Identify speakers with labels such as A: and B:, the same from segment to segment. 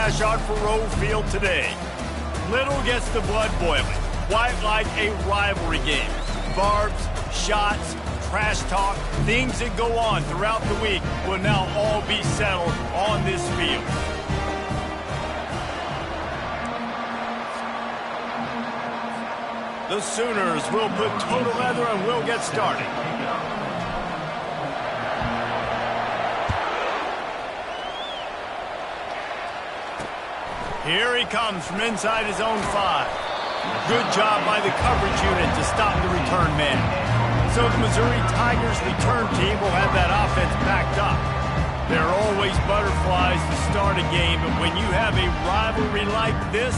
A: fresh out for Rowe Field today. Little gets the blood boiling, quite like a rivalry game. Barbs, shots, trash talk, things that go on throughout the week will now all be settled on this field. The Sooners will put total leather and will get started. Here he comes from inside his own 5. Good job by the coverage unit to stop the return man. So the Missouri Tigers return team will have that offense backed up. There are always butterflies to start a game, but when you have a rivalry like this,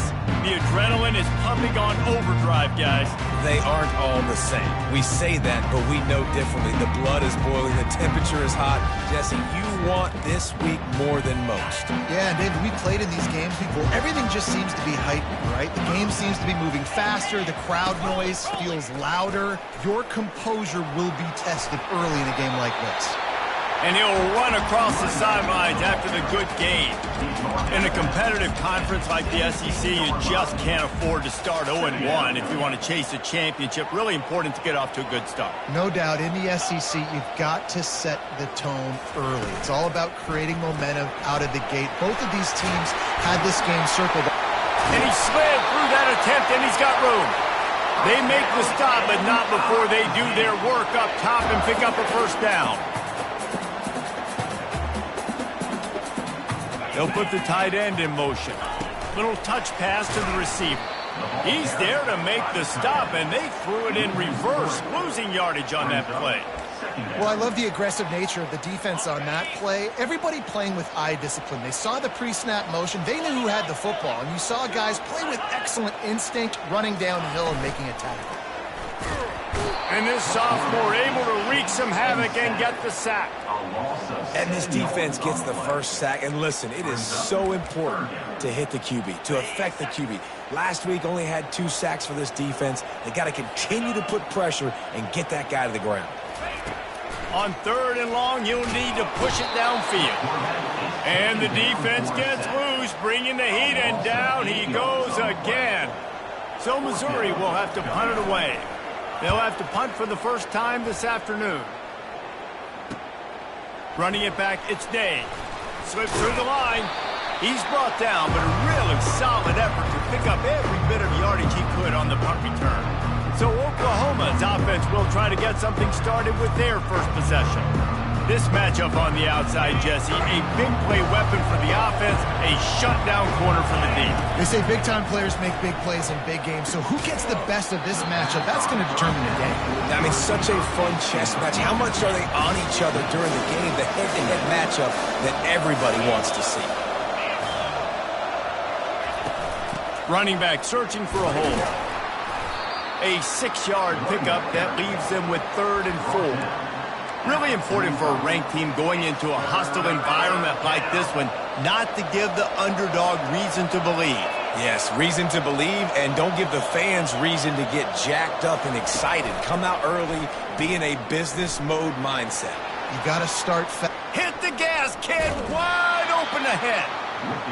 A: the adrenaline is pumping on overdrive, guys.
B: They aren't all the same. We say that, but we know differently. The blood is boiling, the temperature is hot. Jesse, you want this week more than most.
C: Yeah, and David, we played in these games before. Everything just seems to be heightened, right? The game seems to be moving faster. The crowd noise feels louder. Your composure will be tested early in a game like this.
A: And he'll run across the sidelines after the good game. In a competitive conference like the SEC, you just can't afford to start 0-1 if you want to chase a championship. Really important to get off to a good start.
C: No doubt, in the SEC, you've got to set the tone early. It's all about creating momentum out of the gate. Both of these teams had this game circled.
A: And he slid through that attempt, and he's got room. They make the stop, but not before they do their work up top and pick up a first down. They'll put the tight end in motion. Little touch pass to the receiver. He's there to make the stop, and they threw it in reverse, losing yardage on that play.
C: Well, I love the aggressive nature of the defense on that play. Everybody playing with eye discipline. They saw the pre-snap motion. They knew who had the football, and you saw guys play with excellent instinct, running downhill and making a tackle.
A: And this sophomore able to wreak some havoc and get the sack.
B: And this defense gets the first sack. And listen, it is so important to hit the QB, to affect the QB. Last week only had 2 sacks for this defense. They got to continue to put pressure and get that guy to the ground.
A: On 3rd and long, you'll need to push it downfield. And the defense gets loose, bringing the heat, and down he goes again. So Missouri will have to punt it away. They'll have to punt for the first time this afternoon. Running it back, it's Day. Slips through the line. He's brought down, but a really solid effort to pick up every bit of yardage he could on the punt return. So Oklahoma's offense will try to get something started with their first possession. This matchup on the outside, Jesse, a big play weapon for the offense, a shutdown corner for the D.
C: They say big-time players make big plays in big games, so who gets the best of this matchup? That's going to determine the game.
B: I mean, such a fun chess match. How much are they on each other during the game? The head-to-head matchup that everybody wants to see.
A: Running back searching for a hole. A 6-yard pickup that leaves them with 3rd and 4. Really important for a ranked team going into a hostile environment like this one, not to give the underdog reason to believe.
B: Yes, reason to believe, and don't give the fans reason to get jacked up and excited. Come out early, be in a business mode mindset.
C: You got to start fast.
A: Hit the gas, kid, wide open ahead.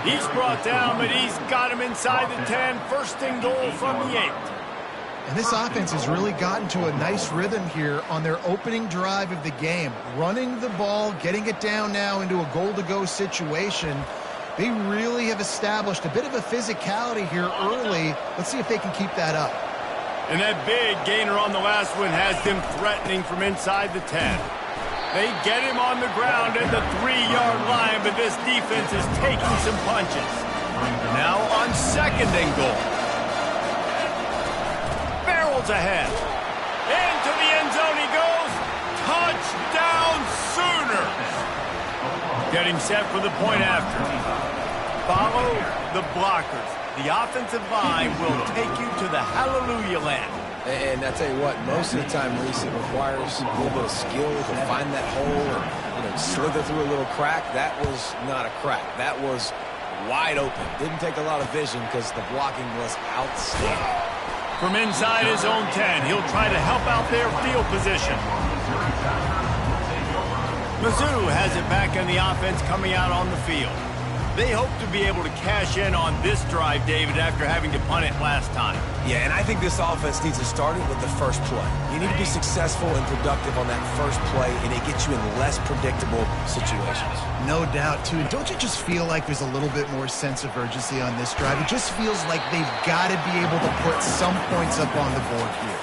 A: He's brought down, but he's got him inside the 10, 1st and goal from the 8.
C: And this offense has really gotten to a nice rhythm here on their opening drive of the game. Running the ball, getting it down now into a goal-to-go situation. They really have established a bit of a physicality here early. Let's see if they can keep that up.
A: And that big gainer on the last one has them threatening from inside the 10. They get him on the ground at the 3-yard line, but this defense is taking some punches. Now on 2nd and goal. Ahead. Into the end zone he goes. Touchdown Sooners. Getting set for the point after. Follow the blockers. The offensive line will take you to the hallelujah land.
B: And I tell you what, most of the time, Reese, it requires a little bit of skill to find that hole or slither through a little crack. That was not a crack. That was wide open. Didn't take a lot of vision because the blocking was outstanding.
A: From inside his own 10, he'll try to help out their field position. Mizzou has it back in the offense coming out on the field. They hope to be able to cash in on this drive, David, after having to punt it last time.
B: Yeah, and I think this offense needs to start it with the first play. You need to be successful and productive on that first play, and it gets you in less predictable situations.
C: No doubt, too. And don't you just feel like there's a little bit more sense of urgency on this drive? It just feels like they've got to be able to put some points up on the board here.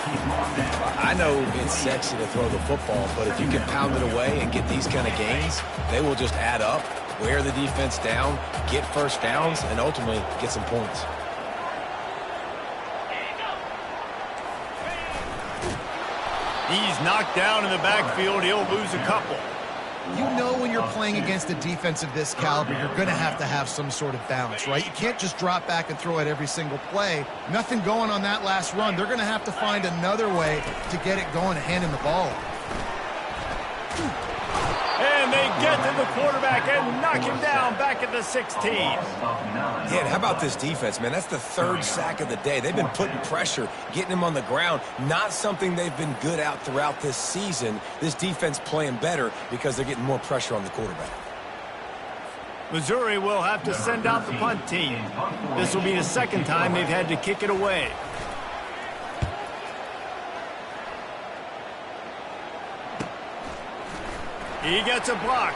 B: I know it's sexy to throw the football, but if you can pound it away and get these kind of gains, they will just add up, wear the defense down, get first downs, and ultimately get some points.
A: He's knocked down in the backfield. He'll lose a couple.
C: You know when you're playing against a defense of this caliber, you're going to have some sort of balance, right? You can't just drop back and throw it every single play. Nothing going on that last run. They're going to have to find another way to get it going and handing the ball.
A: And they get to the quarterback and knock him down back at the 16.
B: Yeah, and how about this defense, man? That's the third sack of the day. They've been putting pressure, getting him on the ground. Not something they've been good at throughout this season. This defense playing better because they're getting more pressure on the quarterback.
A: Missouri will have to send out the punt team. This will be the second time they've had to kick it away. He gets a block.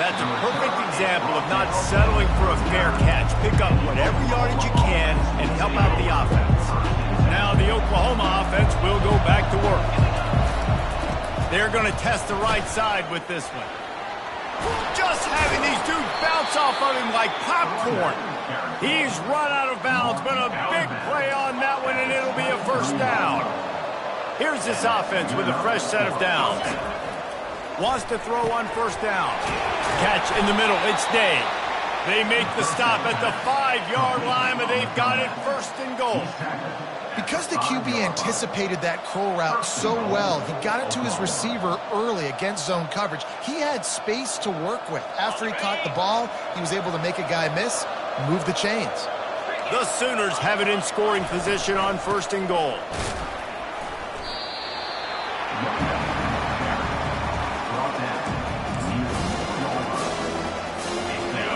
A: That's a perfect example of not settling for a fair catch. Pick up whatever yardage you can and help out the offense. Now the Oklahoma offense will go back to work. They're going to test the right side with this one. Just having these dudes bounce off of him like popcorn. He's run out of bounds, but a big play on that one, and it'll be a first down. Here's this offense with a fresh set of downs. Wants to throw on first down. Catch in the middle. It's Day. They make the stop at the 5-yard line, but they've got it first and goal.
C: Because the QB anticipated that curl route so well, he got it to his receiver early against zone coverage. He had space to work with. After he caught the ball, he was able to make a guy miss, move the chains.
A: The Sooners have it in scoring position on first and goal.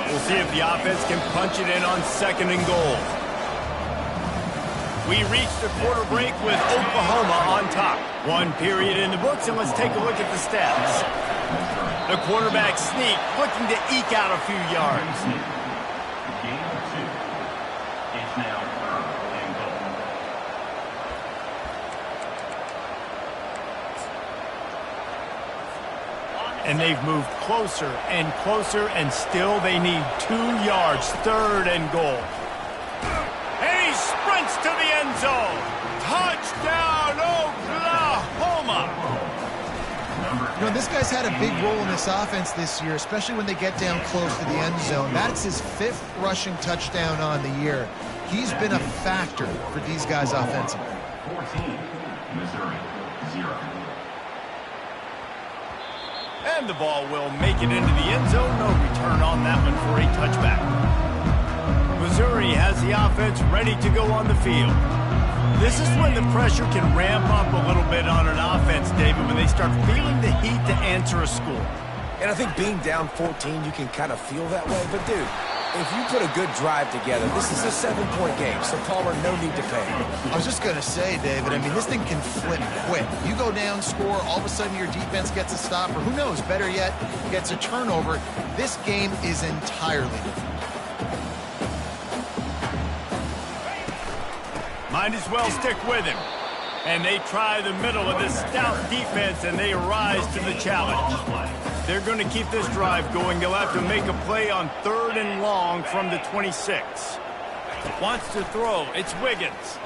A: We'll see if the offense can punch it in on second and goal. We reach the quarter break with Oklahoma on top. One period in the books, and let's take a look at the stats. The quarterback sneak, looking to eke out a few yards.
D: Game 2 is now third and goal.
A: And they've moved closer and closer, and still they need 2 yards, third and goal. And he sprints to the end zone. Touchdown, Oklahoma!
C: You know, this guy's had a big role in this offense this year, especially when they get down close to the end zone. That's his 5th rushing touchdown on the year. He's been a factor for these guys offensively.
D: 14, Missouri, 0.
A: And the ball will make it into the end zone. No return on that one for a touchback. Missouri has the offense ready to go on the field. This is when the pressure can ramp up a little bit on an offense, David, when they start feeling the heat to answer a score.
B: And I think being down 14, you can kind of feel that way. But, dude, if you put a good drive together, this is a 7-point game, so Palmer, no need to pay.
C: I was just going to say, David, I mean, this thing can flip quick. You go down, score, all of a sudden your defense gets a stop, or who knows, better yet, gets a turnover. This game is entirely different.
A: Might as well stick with him. And they try the middle of this stout defense, and they rise to the challenge. They're going to keep this drive going. They'll have to make a play on third and long from the 26. Wants to throw. It's Wiggins.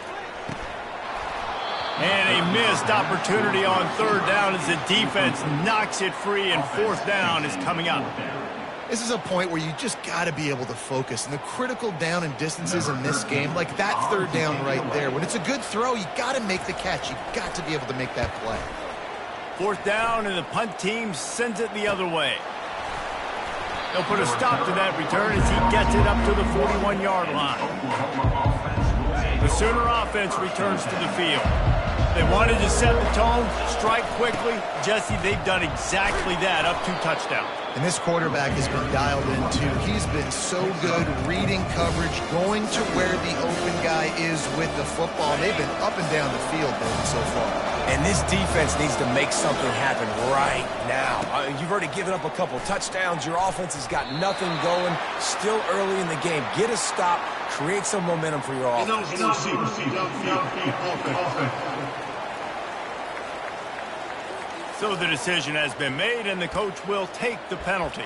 A: And a missed opportunity on third down as the defense knocks it free, and fourth down is coming up.
C: This is a point where you just got to be able to focus. And the critical down and distances in this game, like that third down right there, when it's a good throw, you got to make the catch. You got to be able to make that play.
A: Fourth down, and the punt team sends it the other way. They'll put a stop to that return as he gets it up to the 41-yard line. The Sooner offense returns to the field. They wanted to set the tone, strike quickly. Jesse, they've done exactly that, up 2 touchdowns.
C: And this quarterback has been dialed in, too. He's been so good reading coverage, going to where the open guy is with the football. They've been up and down the field, David, so far.
B: And this defense needs to make something happen right now. You've already given up a couple touchdowns. Your offense has got nothing going. Still early in the game. Get a stop. Create some momentum for your offense.
A: So the decision has been made, and the coach will take the penalty.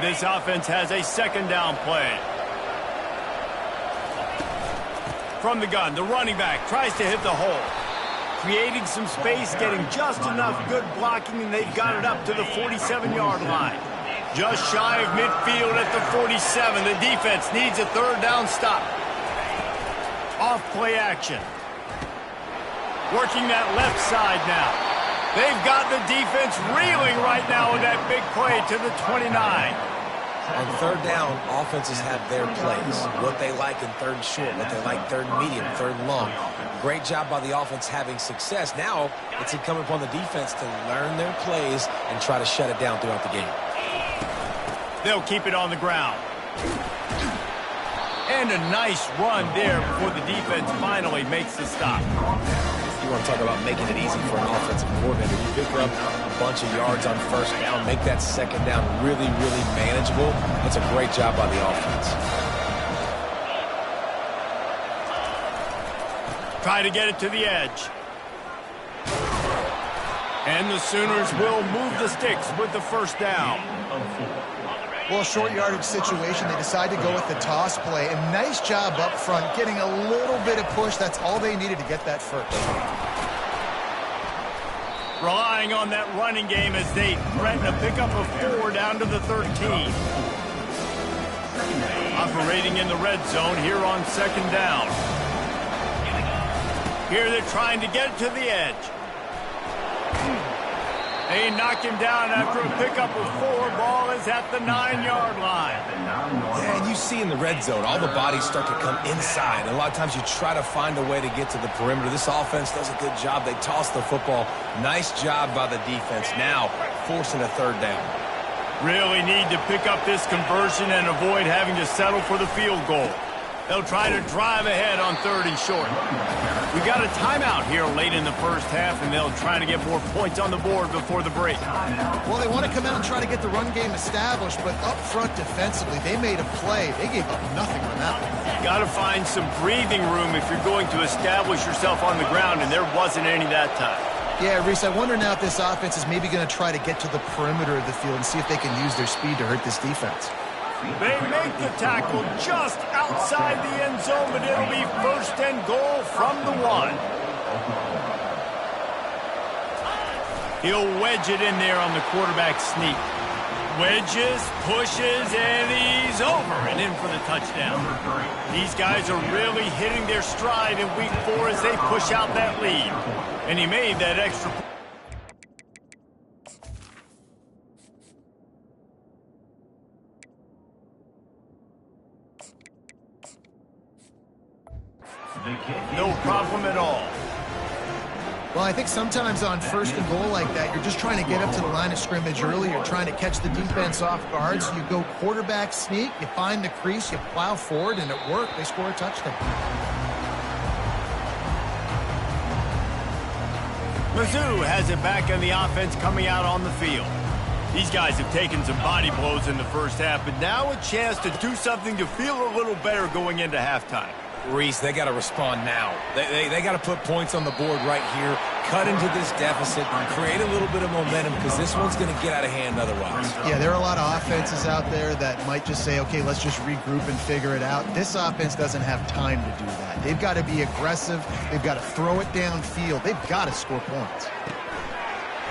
A: This offense has a 2nd down play. From the gun, the running back tries to hit the hole. Creating some space, getting just enough good blocking, and they've got it up to the 47-yard line. Just shy of midfield at the 47. The defense needs a 3rd down stop. Off play action. Working that left side now. They've got the defense reeling right now with that big play to the 29.
B: On 3rd down, offenses have their plays. What they like in 3rd and short, what they like 3rd and medium, 3rd and long. Great job by the offense having success. Now it's incumbent upon the defense to learn their plays and try to shut it down throughout the game.
A: They'll keep it on the ground. And a nice run there before the defense finally makes the stop.
B: You want to talk about making it easy for an offensive coordinator. You pick up a bunch of yards on 1st down, make that 2nd down really, really manageable. That's a great job by the offense.
A: Try to get it to the edge. And the Sooners will move the sticks with the 1st down.
C: Well, short yardage situation, they decide to go with the toss play. And nice job up front, getting a little bit of push. That's all they needed to get that first.
A: Relying on that running game as they threaten a pickup of 4 down to the 13. Operating in the red zone here on 2nd down. Here they're trying to get it to the edge. They knock him down after a pickup of 4. Ball is at the 9-yard line.
B: Yeah, and you see in the red zone, all the bodies start to come inside. And a lot of times you try to find a way to get to the perimeter. This offense does a good job. They toss the football. Nice job by the defense. Now forcing a 3rd down.
A: Really need to pick up this conversion and avoid having to settle for the field goal. They'll try to drive ahead on 3rd and short. We got a timeout here late in the 1st half, and they'll try to get more points on the board before the break.
C: Well, they want to come out and try to get the run game established, but up front defensively, they made a play. They gave up nothing on that one.
A: Got to find some breathing room if you're going to establish yourself on the ground, and there wasn't any that time.
C: Yeah, Reese, I wonder now if this offense is maybe going to try to get to the perimeter of the field and see if they can use their speed to hurt this defense.
A: They make the tackle just outside the end zone, but it'll be 1st and goal from the 1. He'll wedge it in there on the quarterback sneak. Wedges, pushes, and he's over and in for the touchdown. These guys are really hitting their stride in week 4 as they push out that lead. And he made that extra point. No problem at all.
C: Well, I think sometimes on 1st and goal like that, you're just trying to get up to the line of scrimmage early. You're trying to catch the defense off guard. So you go quarterback sneak, you find the crease, you plow forward, and it worked. They score a touchdown.
A: Mizzou has it back on the offense coming out on the field. These guys have taken some body blows in the 1st half, but now a chance to do something to feel a little better going into halftime.
B: Reese, they got to respond now. They got to put points on the board right here, cut into this deficit, and create a little bit of momentum because this one's going to get out of hand otherwise.
C: Yeah, there are a lot of offenses out there that might just say, okay, let's just regroup and figure it out. This offense doesn't have time to do that. They've got to be aggressive. They've got to throw it downfield. They've got to score points.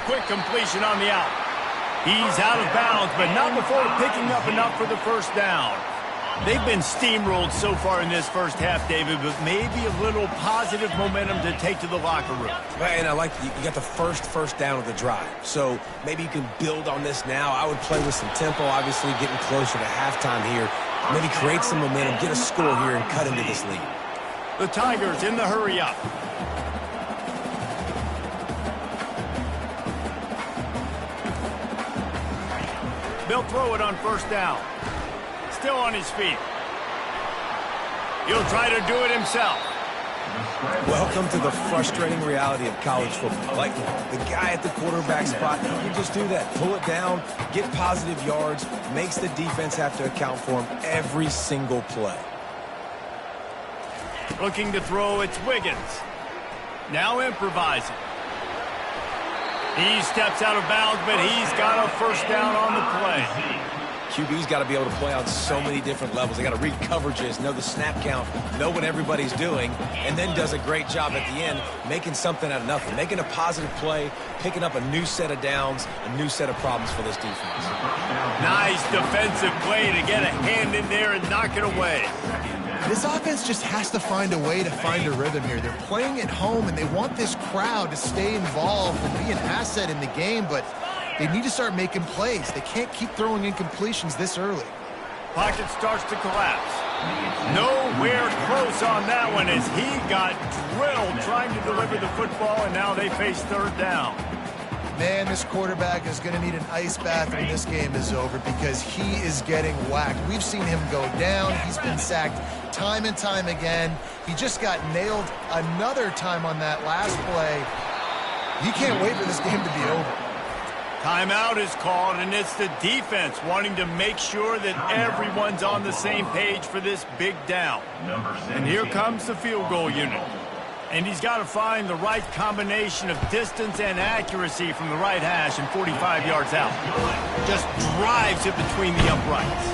A: Quick completion on the out. He's out of bounds, but not before picking up enough for the 1st down. They've been steamrolled so far in this 1st half, David, but maybe a little positive momentum to take to the locker room.
B: And I like you got the first down of the drive, so maybe you can build on this now. I would play with some tempo, obviously getting closer to halftime here. Maybe create some momentum, get a score here, and cut into this lead.
A: The Tigers in the hurry-up. They'll throw it on first down. Still on his feet. He'll try to do it himself.
B: Welcome to the frustrating reality of college football. Like the guy at the quarterback spot, he can just do that. Pull it down, get positive yards, makes the defense have to account for him every single play.
A: Looking to throw, it's Wiggins. Now improvising. He steps out of bounds, but he's got a first down on the play.
B: QB's got to be able to play on so many different levels. They got to read coverages, know the snap count, know what everybody's doing, and then does a great job at the end making something out of nothing, making a positive play, picking up a new set of downs, a new set of problems for this defense.
A: Nice defensive play to get a hand in there and knock it away.
C: This offense just has to find a way to find a rhythm here. They're playing at home, and they want this crowd to stay involved and be an asset in the game, but they need to start making plays. They can't keep throwing incompletions this early.
A: Pocket starts to collapse. Nowhere close on that one as he got drilled trying to deliver the football, and now they face third down.
C: Man, this quarterback is going to need an ice bath when this game is over because he is getting whacked. We've seen him go down. He's been sacked time and time again. He just got nailed another time on that last play. He can't wait for this game to be over.
A: Timeout is called, and it's the defense wanting to make sure that everyone's on the same page for this big down. And here comes the field goal unit. And he's got to find the right combination of distance and accuracy from the right hash and 45 yards out. Just drives it between the uprights.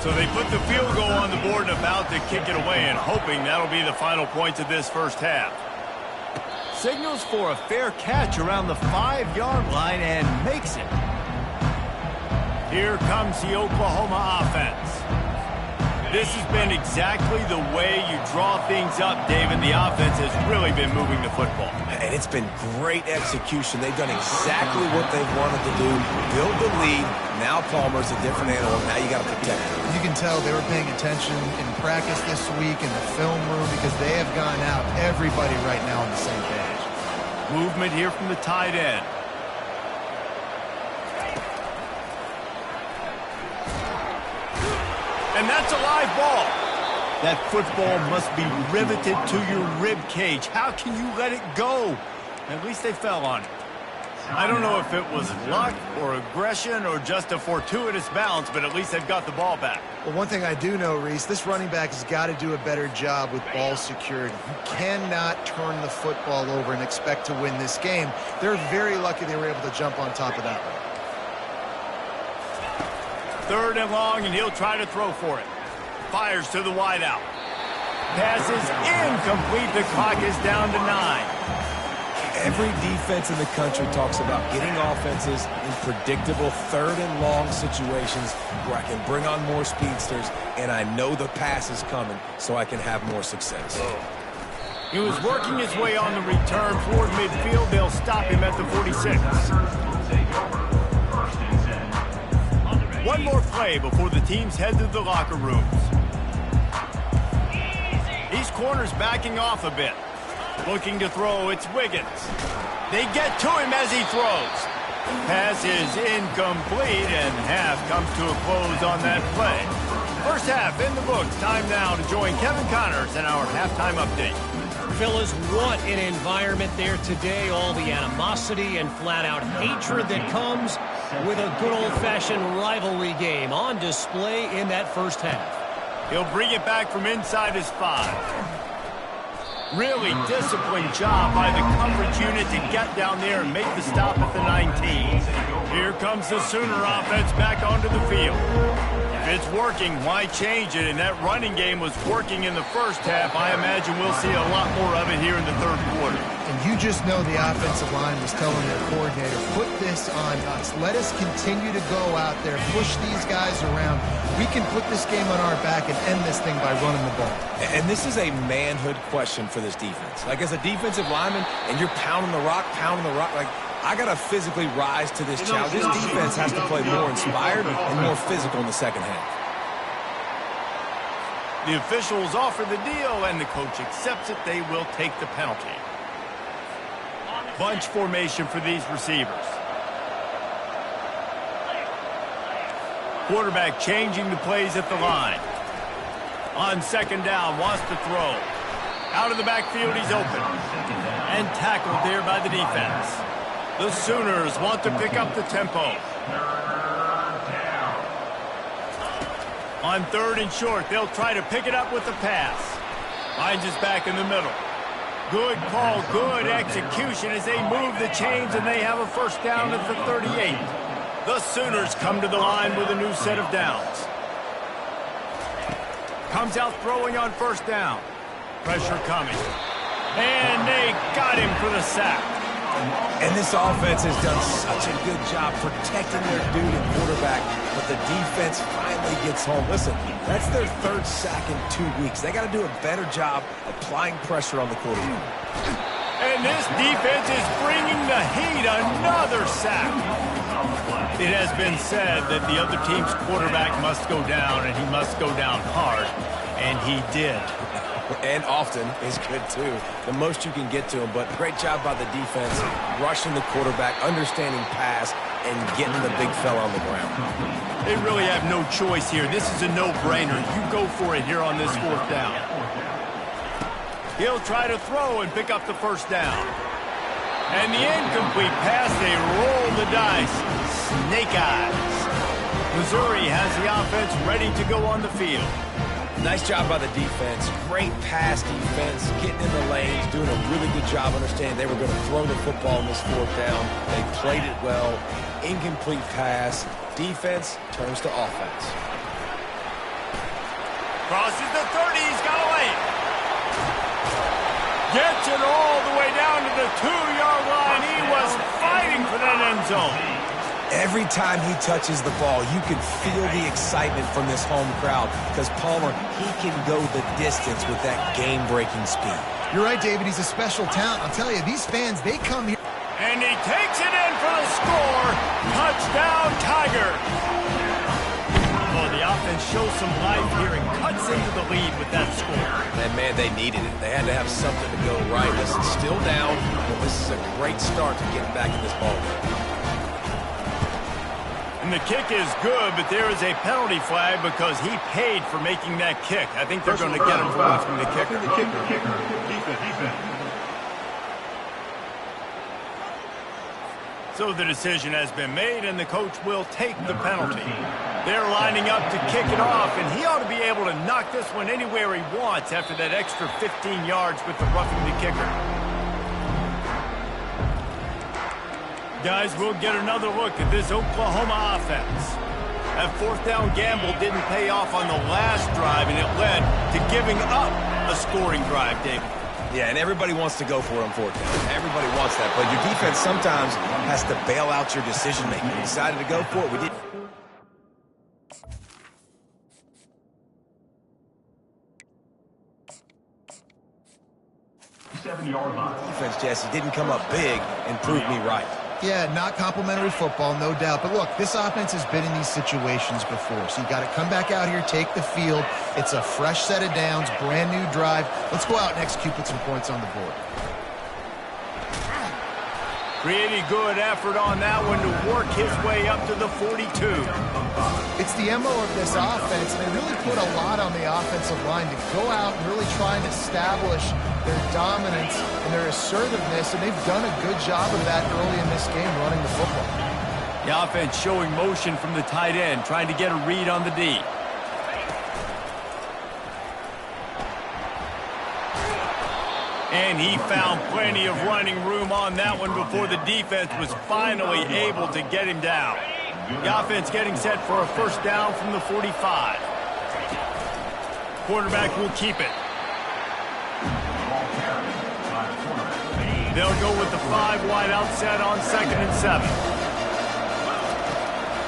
A: So they put the field goal on the board and about to kick it away and hoping that'll be the final points of this first half. Signals for a fair catch around the 5-yard line and makes it. Here comes the Oklahoma offense. This has been exactly the way you draw things up, David. The offense has really been moving the football.
B: And it's been great execution. They've done exactly what they've wanted to do. Build the lead. Now Palmer's a different animal. Now you got to protect him.
C: You can tell they were paying attention in practice this week in the film room because they have gone out, everybody right now on the same page.
A: Movement here from the tight end. And that's a live ball. That football must be riveted to your rib cage. How can you let it go? At least they fell on it. I don't know if it was luck or aggression or just a fortuitous bounce, but at least they've got the ball back.
C: Well, one thing I do know, Reese, this running back has got to do a better job with ball security. You cannot turn the football over and expect to win this game. They're very lucky they were able to jump on top of that one.
A: Third and long, and he'll try to throw for it. Fires to the wideout. Pass is incomplete. The clock is down to 9.
B: Every defense in the country talks about getting offenses in predictable third and long situations where I can bring on more speedsters and I know the pass is coming so I can have more success.
A: He was working his way on the return toward midfield. They'll stop him at the 46. One more play before the teams head to the locker rooms. These corners backing off a bit. Looking to throw, it's Wiggins. They get to him as he throws. Pass is incomplete, and half comes to a close on that play. First half in the books. Time now to join Kevin Connors in our halftime update.
E: Fellas, what an environment there today. All the animosity and flat-out hatred that comes with a good old-fashioned rivalry game on display in that first half.
A: He'll bring it back from inside his 5. Really disciplined job by the coverage unit to get down there and make the stop at the 19. Here comes the Sooner offense back onto the field. If it's working, why change it? And that running game was working in the first half. I imagine we'll see a lot more of it here in the third quarter.
C: And you just know the offensive line was telling their coordinator, put this on us. Let us continue to go out there, push these guys around. We can put this game on our back and end this thing by running the ball.
B: And this is a manhood question for this defense. Like, as a defensive lineman, and you're pounding the rock, like, I got to physically rise to this challenge. This defense has to play more inspired and more physical in the second half.
A: The officials offer the deal, and the coach accepts it. They will take the penalty. Bunch formation for these receivers. Quarterback changing the plays at the line. On second down, wants to throw. Out of the backfield, he's open. And tackled there by the defense. The Sooners want to pick up the tempo. On third and short, they'll try to pick it up with the pass. Finds his back in the middle. Good call, good execution as they move the chains, and they have a first down at the 38. The Sooners come to the line with a new set of downs. Comes out throwing on first down. Pressure coming. And they got him for the sack.
B: And this offense has done such a good job protecting their dude at quarterback, but the defense finally gets home. Listen, that's their third sack in 2 weeks. They got to do a better job applying pressure on the quarterback.
A: And this defense is bringing the heat. Another sack. It has been said that the other team's quarterback must go down, and he must go down hard, and he did.
B: And often is good, too. The most you can get to him, but great job by the defense, rushing the quarterback, understanding pass, and getting the big fella on the ground.
A: They really have no choice here. This is a no-brainer. You go for it here on this fourth down. He'll try to throw and pick up the first down. And the incomplete pass, they roll the dice. Snake eyes. Missouri has the offense ready to go on the field.
B: Nice job by the defense. Great pass defense, getting in the lanes, doing a really good job understanding they were going to throw the football in this fourth down. They played it well. Incomplete pass. Defense turns to offense.
A: Crosses the 30. He's got a lane. Gets it all the way down to the 2-yard line. He was fighting for that end zone.
B: Every time he touches the ball, you can feel the excitement from this home crowd because Palmer, he can go the distance with that game-breaking speed.
C: You're right, David. He's a special talent. I'll tell you, these fans, they come here.
A: And he takes it in for the score. Touchdown, Tiger. Well, the offense shows some life here and cuts into the lead with that score.
B: And, man, they needed it. They had to have something to go right. Listen, still down, but this is a great start to getting back in this ball game.
A: And the kick is good, but there is a penalty flag because he paid for making that kick. I think they're going to get him for roughing the kicker. So the decision has been made, and the coach will take the penalty. They're lining up to kick it off, and he ought to be able to knock this one anywhere he wants after that extra 15 yards with the roughing the kicker. Guys, we'll get another look at this Oklahoma offense. That fourth down gamble didn't pay off on the last drive, and it led to giving up a scoring drive, David.
B: Yeah, and everybody wants to go for it on fourth down. Everybody wants that, but your defense sometimes has to bail out your decision-making. We decided to go for it. We did.
D: 7-yard line.
B: Defense, Jesse, didn't come up big and prove me right.
C: Yeah, not complimentary football, no doubt. But look, this offense has been in these situations before. So you got to come back out here, take the field. It's a fresh set of downs, brand new drive. Let's go out and execute, put some points on the board.
A: Pretty good effort on that one to work his way up to the 42.
C: It's the MO of this offense, and they really put a lot on the offensive line to go out and really try and establish their dominance and their assertiveness, and they've done a good job of that early in this game running the football.
A: The offense showing motion from the tight end, trying to get a read on the D. And he found plenty of running room on that one before the defense was finally able to get him down. The offense getting set for a first down from the 45. Quarterback will keep it. They'll go with the 5-wide outset on 2nd and 7.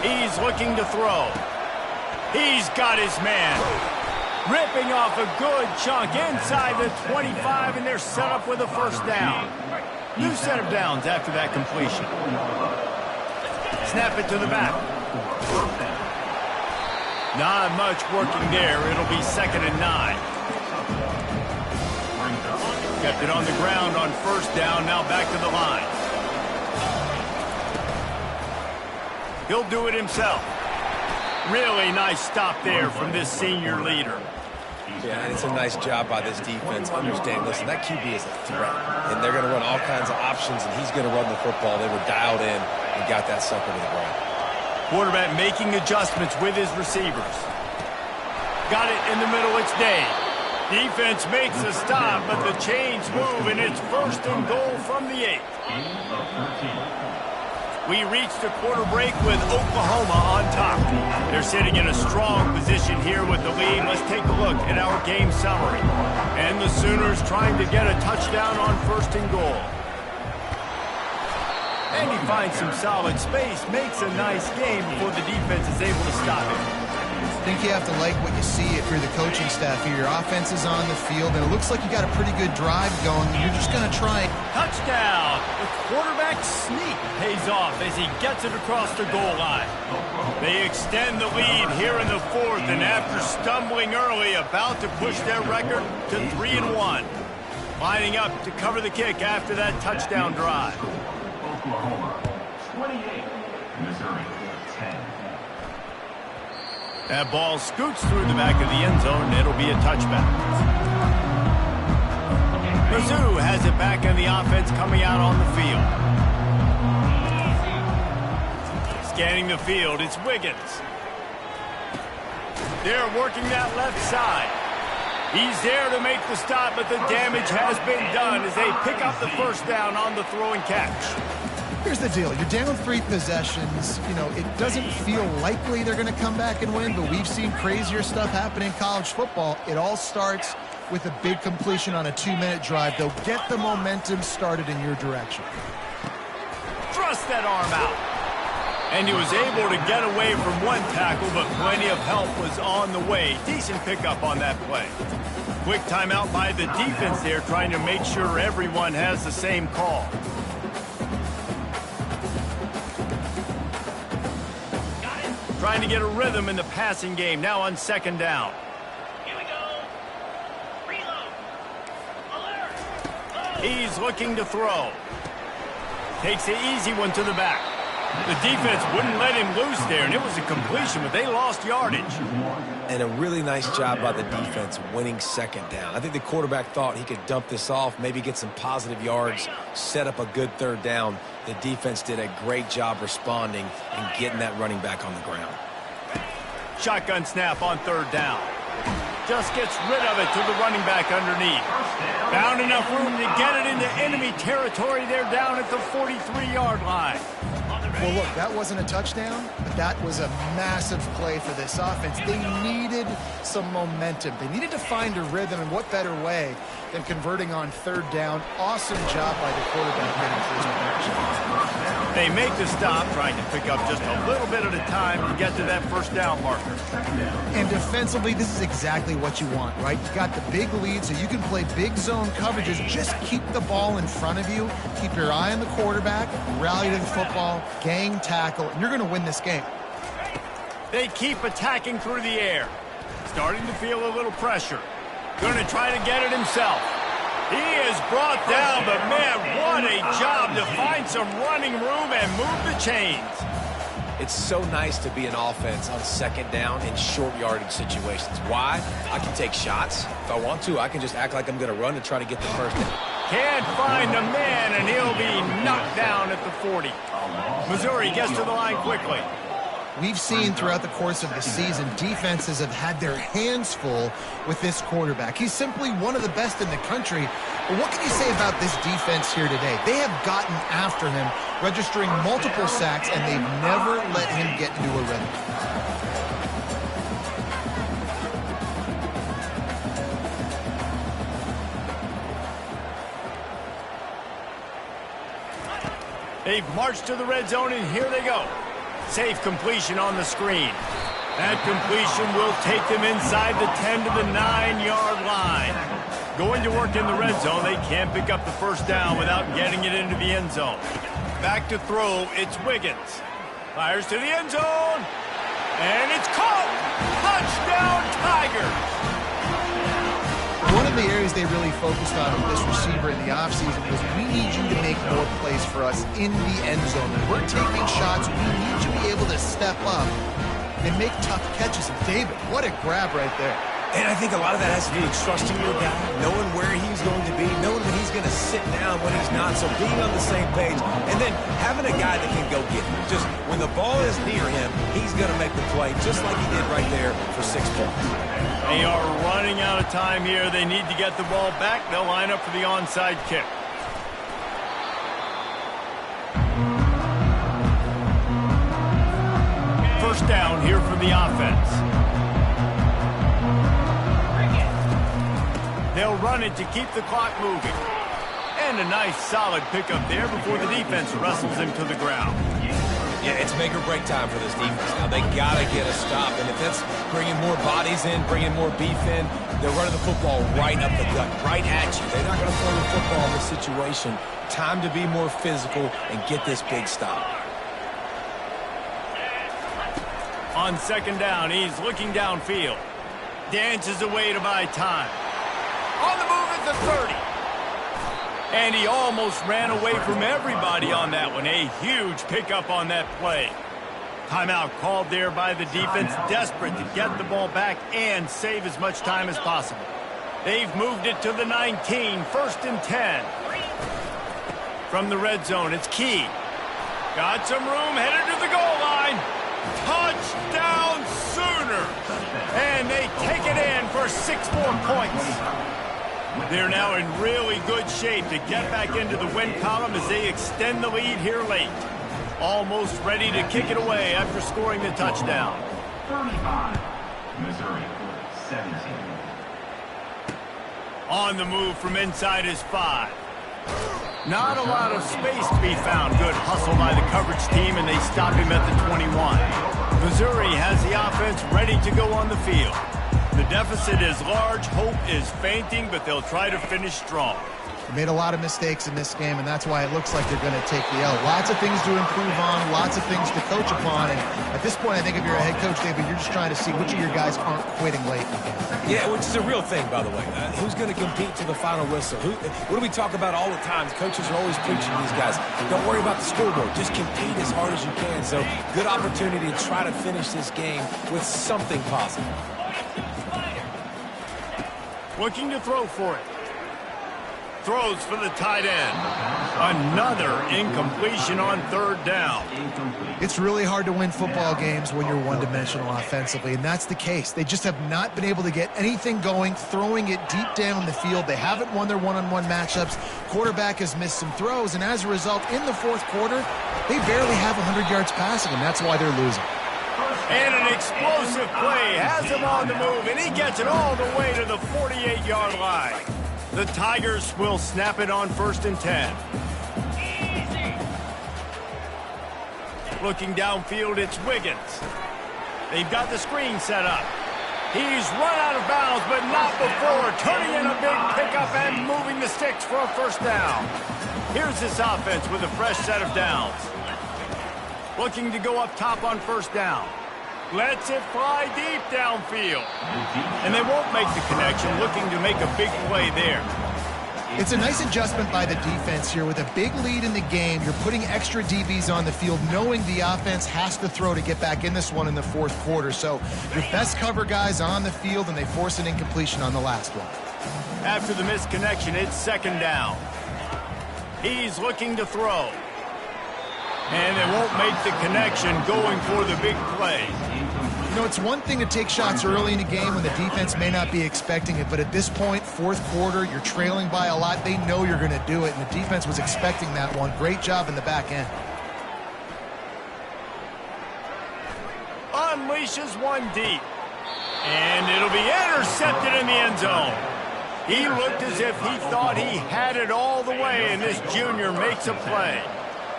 A: He's looking to throw. He's got his man. Ripping off a good chunk inside the 25, and they're set up with a first down. New set of downs after that completion. Snap it to the back. Not much working there. It'll be 2nd and 9. Kept it on the ground on 1st down. Now back to the line. He'll do it himself. Really nice stop there from this senior leader.
B: Yeah, and it's a nice job by this defense. Understand, listen, that QB is a threat, and they're going to run all kinds of options, and he's going to run the football. They were dialed in and got that sucker to the ground.
A: Quarterback making adjustments with his receivers. Got it in the middle. It's Day. Defense makes a stop, but the chains move, and it's 1st and goal from the 8. We reached a quarter break with Oklahoma on top. They're sitting in a strong position here with the lead. Let's take a look at our game summary. And the Sooners trying to get a touchdown on 1st and goal. And he finds some solid space, makes a nice game before the defense is able to stop him.
C: I think you have to like what you see if you're the coaching staff here. Your offense is on the field, and it looks like you got a pretty good drive going. You're just going to try.
A: Touchdown! The quarterback sneak pays off as he gets it across the goal line. They extend the lead here in the 4th, and after stumbling early, about to push their record to 3-1. Lining up to cover the kick after that touchdown drive.
D: Oklahoma 28, Missouri 10.
A: That ball scoots through the back of the end zone, and it'll be a touchback. Mizzou has it back in the offense coming out on the field. Scanning the field, it's Wiggins. They're working that left side. He's there to make the stop, but the damage has been done as they pick up the 1st down on the throw and catch.
C: Here's the deal. You're down 3 possessions. You know, it doesn't feel likely they're going to come back and win, but we've seen crazier stuff happen in college football. It all starts with a big completion on a 2-minute drive. They'll get the momentum started in your direction.
A: Thrust that arm out. And he was able to get away from one tackle, but plenty of help was on the way. Decent pickup on that play. Quick timeout by the defense there, trying to make sure everyone has the same call. Trying to get a rhythm in the passing game, now on 2nd down.
F: Here we go. Reload. Alert.
A: He's looking to throw. Takes the easy one to the back. The defense wouldn't let him loose there, and it was a completion, but they lost yardage.
B: And a really nice job by the defense winning 2nd down. I think the quarterback thought he could dump this off, maybe get some positive yards, set up a good 3rd down. The defense did a great job responding and getting that running back on the ground.
A: Shotgun snap on 3rd down. Just gets rid of it to the running back underneath. Found enough room to get it into enemy territory. They're down at the 43-yard line.
C: Well, look, that wasn't a touchdown, but that was a massive play for this offense. They needed some momentum. They needed to find a rhythm, and what better way than converting on 3rd down. Awesome job by the quarterback getting first connection.
A: They make the stop, trying to pick up just a little bit at a time to get to that 1st down marker.
C: And defensively, this is exactly what you want, right? You got the big lead, so you can play big zone coverages. Just keep the ball in front of you. Keep your eye on the quarterback. Rally to the football. Gang tackle. And you're going to win this game.
A: They keep attacking through the air. Starting to feel a little pressure. Going to try to get it himself. He is brought down, but man, what a job to find some running room and move the chains.
B: It's so nice to be an offense on 2nd down in short yardage situations. Why? I can take shots. If I want to, I can just act like I'm going to run and try to get the 1st down.
A: Can't find a man, and he'll be knocked down at the 40. Missouri gets to the line quickly.
C: We've seen throughout the course of the season, defenses have had their hands full with this quarterback. He's simply one of the best in the country. But what can you say about this defense here today? They have gotten after him, registering multiple sacks, and they've never let him get into a rhythm.
A: They've marched to the red zone, and here they go. Safe completion on the screen. That completion will take them inside the 10 to the 9-yard line. Going to work in the red zone, they can't pick up the first down without getting it into the end zone. Back to throw, it's Wiggins. Fires to the end zone. And it's caught! Touchdown, Tigers!
C: One of the areas they really focused on with this receiver in the offseason was we need you to make more plays for us in the end zone. When we're taking shots, we need you to be able to step up and make tough catches. And David, what a grab right there.
B: And I think a lot of that has to do with trusting your guy, knowing where he's going to be, knowing when he's going to sit down, when he's not. So being on the same page, and then having a guy that can go get him. Just when the ball is near him, he's going to make the play, just like he did right there for 6 points.
A: They are running out of time here. They need to get the ball back. They'll line up for the onside kick. First down here for the offense. They'll run it to keep the clock moving. And a nice solid pickup there before the defense wrestles him to the ground.
B: Yeah, it's make or break time for this defense now. They got to get a stop. And if that's bringing more bodies in, bringing more beef in, they're running the football right up the gut, right at you. They're not going to throw the football in this situation. Time to be more physical and get this big stop.
A: On second down, he's looking downfield. Dances away to buy time. On the move at the 30. And he almost ran away from everybody on that one. A huge pickup on that play. Timeout called there by the defense, desperate to get the ball back and save as much time as possible. They've moved it to the 19, first and 10. From the red zone, it's Key. Got some room, headed to the goal line. Touchdown Sooner! And they take it in for 6 more points. They're now in really good shape to get back into the win column as they extend the lead here late. Almost ready to kick it away after scoring the touchdown.
D: 35, Missouri, 17.
A: On the move from inside his 5. Not a lot of space to be found. Good hustle by the coverage team, and they stop him at the 21. Missouri has the offense ready to go on the field. The deficit is large, hope is fainting, but they'll try to finish strong.
C: They made a lot of mistakes in this game, and that's why it looks like they're going to take the L. Lots of things to improve on, lots of things to coach upon, and at this point, I think if you're a head coach, David, you're just trying to see which of your guys aren't quitting late in the game.
B: Yeah, which is a real thing, by the way. Who's going to compete to the final whistle? What do we talk about all the time? Coaches are always preaching to these guys. Don't worry about the scoreboard. Just compete as hard as you can. So, good opportunity to try to finish this game with something positive.
A: Looking to throw for it. Throws for the tight end. Another incompletion on third down.
C: It's really hard to win football games when you're one-dimensional offensively, and that's the case. They just have not been able to get anything going, throwing it deep down the field. They haven't won their one-on-one matchups. Quarterback has missed some throws, and as a result, in the fourth quarter, they barely have 100 yards passing, and that's why they're losing.
A: And an explosive play has him on the move, and he gets it all the way to the 48-yard line. The Tigers will snap it on first and 10. Looking downfield, it's Wiggins. They've got the screen set up. He's run out of bounds, but not before turning in a big pickup and moving the sticks for a first down. Here's this offense with a fresh set of downs. Looking to go up top on first down. Lets it fly deep downfield. And they won't make the connection, looking to make a big play there.
C: It's a nice adjustment by the defense here. With a big lead in the game, you're putting extra DBs on the field, knowing the offense has to throw to get back in this one in the fourth quarter. So your best cover guys on the field, and they force an incompletion on the last one.
A: After the missed connection, it's second down. He's looking to throw. And they won't make the connection, going for the big play.
C: You know, it's one thing to take shots early in the game when the defense may not be expecting it, but at this point, fourth quarter, you're trailing by a lot. They know you're going to do it, and the defense was expecting that one. Great job in the back end.
A: Unleashes one deep. And it'll be intercepted in the end zone. He looked as if he thought he had it all the way, and this junior makes a play.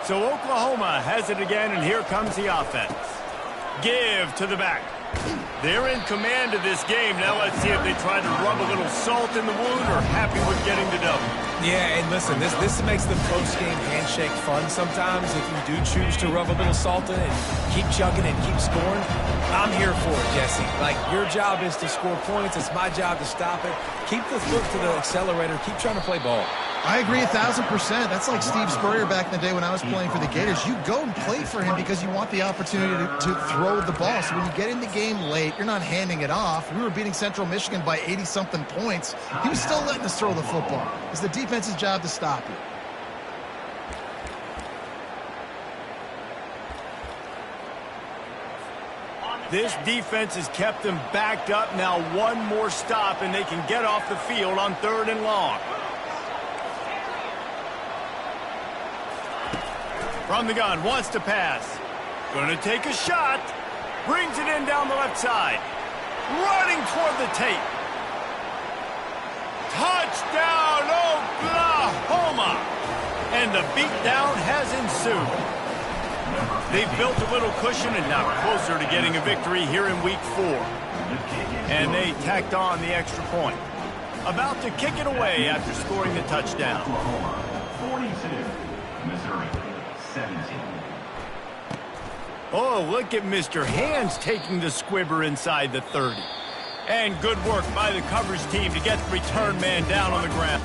A: So Oklahoma has it again, and here comes the offense. Give to the back. They're in command of this game. Now let's see if they try to rub a little salt in the wound or happy with getting the W.
B: Yeah, and listen, this makes the post-game handshake fun sometimes if you do choose to rub a little salt in it and keep chugging and keep scoring. I'm here for it, Jesse. Like, your job is to score points. It's my job to stop it. Keep the foot to the accelerator. Keep trying to play ball.
C: I agree 1,000%. That's like Steve Spurrier back in the day when I was playing for the Gators. You go and play for him because you want the opportunity to throw the ball. So when you get in the game late, you're not handing it off. We were beating Central Michigan by 80-something points. He was still letting us throw the football. It's the defense's job to stop you.
A: This defense has kept them backed up. Now one more stop, and they can get off the field on 3rd and long. From the gun, wants to pass. Gonna take a shot. Brings it in down the left side. Running toward the tape. Touchdown, Oklahoma! And the beatdown has ensued. They've built a little cushion and now closer to getting a victory here in Week 4. And they tacked on the extra point. About to kick it away after scoring the touchdown.
D: Oklahoma 42, Missouri 17.
A: Oh, look at Mr. Hands taking the squibber inside the 30. And good work by the coverage team to get the return man down on the ground.